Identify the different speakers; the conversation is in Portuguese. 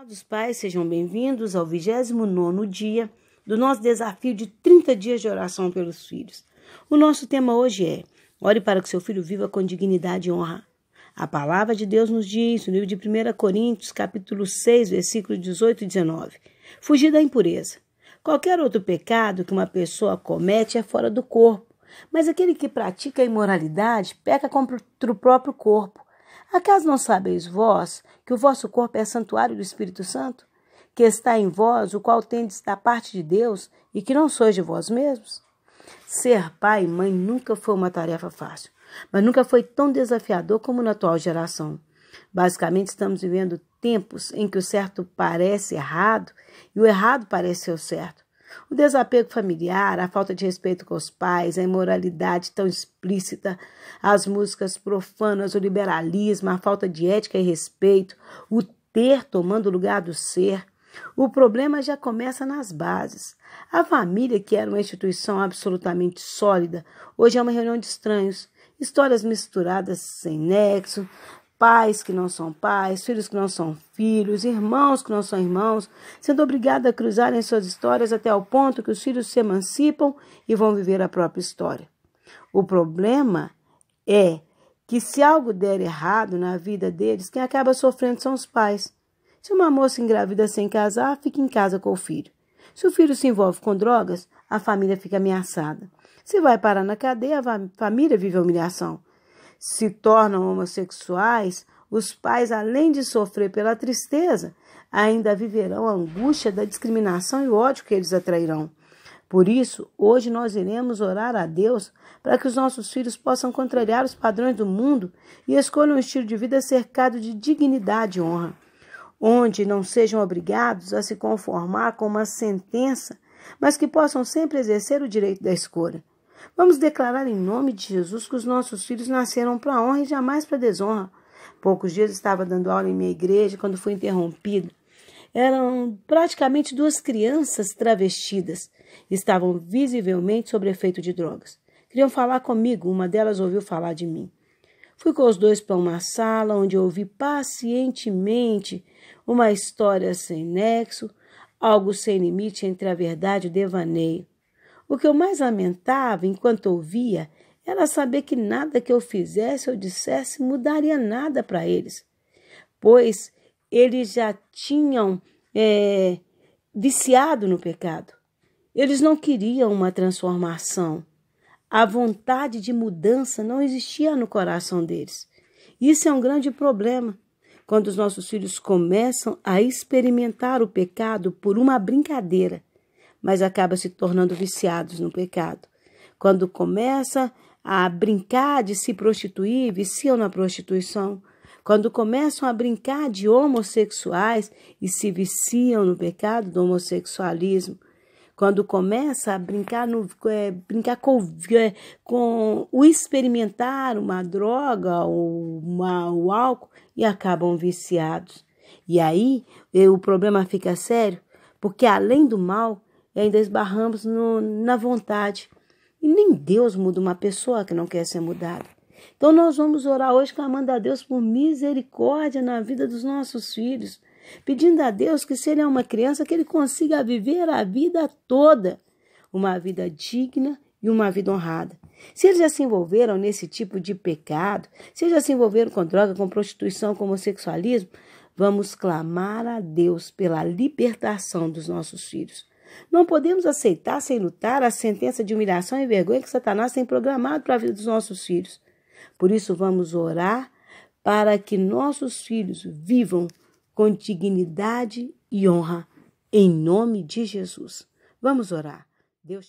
Speaker 1: Amados pais, sejam bem-vindos ao 29º dia do nosso desafio de 30 dias de oração pelos filhos. O nosso tema hoje é: ore para que seu filho viva com dignidade e honra. A palavra de Deus nos diz, no livro de 1 Coríntios, capítulo 6, versículos 18 e 19, fugir da impureza. Qualquer outro pecado que uma pessoa comete é fora do corpo, mas aquele que pratica a imoralidade peca contra o próprio corpo. Acaso não sabeis vós que o vosso corpo é santuário do Espírito Santo, que está em vós, o qual tendes da parte de Deus, e que não sois de vós mesmos? Ser pai e mãe nunca foi uma tarefa fácil, mas nunca foi tão desafiador como na atual geração. Basicamente, estamos vivendo tempos em que o certo parece errado e o errado parece ser o certo. O desapego familiar, a falta de respeito com os pais, a imoralidade tão explícita, as músicas profanas, o liberalismo, a falta de ética e respeito, o ter tomando o lugar do ser. O problema já começa nas bases. A família, que era uma instituição absolutamente sólida, hoje é uma reunião de estranhos, histórias misturadas sem nexo, pais que não são pais, filhos que não são filhos, irmãos que não são irmãos, sendo obrigados a cruzarem suas histórias até o ponto que os filhos se emancipam e vão viver a própria história. O problema é que se algo der errado na vida deles, quem acaba sofrendo são os pais. Se uma moça engravida sem casar, fica em casa com o filho. Se o filho se envolve com drogas, a família fica ameaçada. Se vai parar na cadeia, a família vive a humilhação. Se tornam homossexuais, os pais, além de sofrer pela tristeza, ainda viverão a angústia da discriminação e o ódio que eles atrairão. Por isso, hoje nós iremos orar a Deus para que os nossos filhos possam contrariar os padrões do mundo e escolham um estilo de vida cercado de dignidade e honra, onde não sejam obrigados a se conformar com uma sentença, mas que possam sempre exercer o direito da escolha. Vamos declarar em nome de Jesus que os nossos filhos nasceram para a honra e jamais para a desonra. Poucos dias estava dando aula em minha igreja quando fui interrompida. Eram praticamente 2 crianças travestidas. Estavam visivelmente sob efeito de drogas. Queriam falar comigo, uma delas ouviu falar de mim. Fui com os 2 para uma sala onde ouvi pacientemente uma história sem nexo, algo sem limite entre a verdade e o devaneio. O que eu mais lamentava enquanto ouvia era saber que nada que eu fizesse ou dissesse mudaria nada para eles, pois eles já tinham viciado no pecado. Eles não queriam uma transformação. A vontade de mudança não existia no coração deles. Isso é um grande problema. Quando os nossos filhos começam a experimentar o pecado por uma brincadeira, mas acaba se tornando viciados no pecado. Quando começa a brincar de se prostituir, viciam na prostituição. Quando começam a brincar de homossexuais e se viciam no pecado do homossexualismo. Quando começa a brincar com o experimentar uma droga ou o álcool e acabam viciados. E aí o problema fica sério, porque além do mal, ainda esbarramos na vontade. E nem Deus muda uma pessoa que não quer ser mudada. Então nós vamos orar hoje clamando a Deus por misericórdia na vida dos nossos filhos, pedindo a Deus que se ele é uma criança, que ele consiga viver a vida toda, uma vida digna e uma vida honrada. Se eles já se envolveram nesse tipo de pecado, se eles já se envolveram com droga, com prostituição, com homossexualismo, vamos clamar a Deus pela libertação dos nossos filhos. Não podemos aceitar sem lutar a sentença de humilhação e vergonha que Satanás tem programado para a vida dos nossos filhos. Por isso vamos orar para que nossos filhos vivam com dignidade e honra, em nome de Jesus. Vamos orar. Deus te